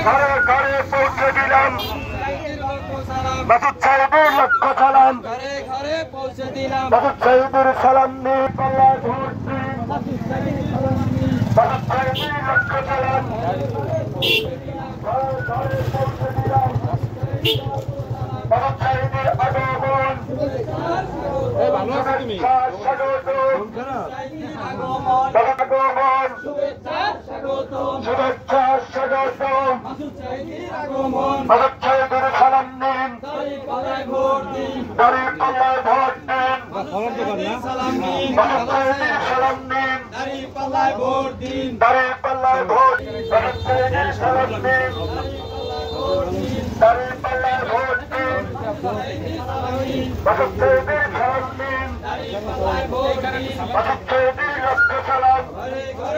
ঘরে ঘরে পৌঁছে দিলাম মাসুদ সাহেবের লক্ষ সালাম মাসুদ সাহেবের সালাম নিয়ে পাল্লা ভোট দিন মাসুদ সাহেবের লক্ষ সালাম ঘরে ঘরে পৌঁছে দিলাম মাসুদ সাহেবের আগমন শুভেচ্ছা স্বাগতম শুভেচ্ছা স্বাগতম মাসুদ সাহেবের সালাম নিন দাঁড়িয়ে পাল্লায় ভোট দিন মাসুদ সাহেবের সালাম নিন দাঁড়িয়ে পাল্লায় ভোট মাসুদ সাহেবের সালাম নিন দাঁড়িয়ে পাল্লায় ভোট দিন মাসুদ সাহেবের সালাম নিন মাসুদ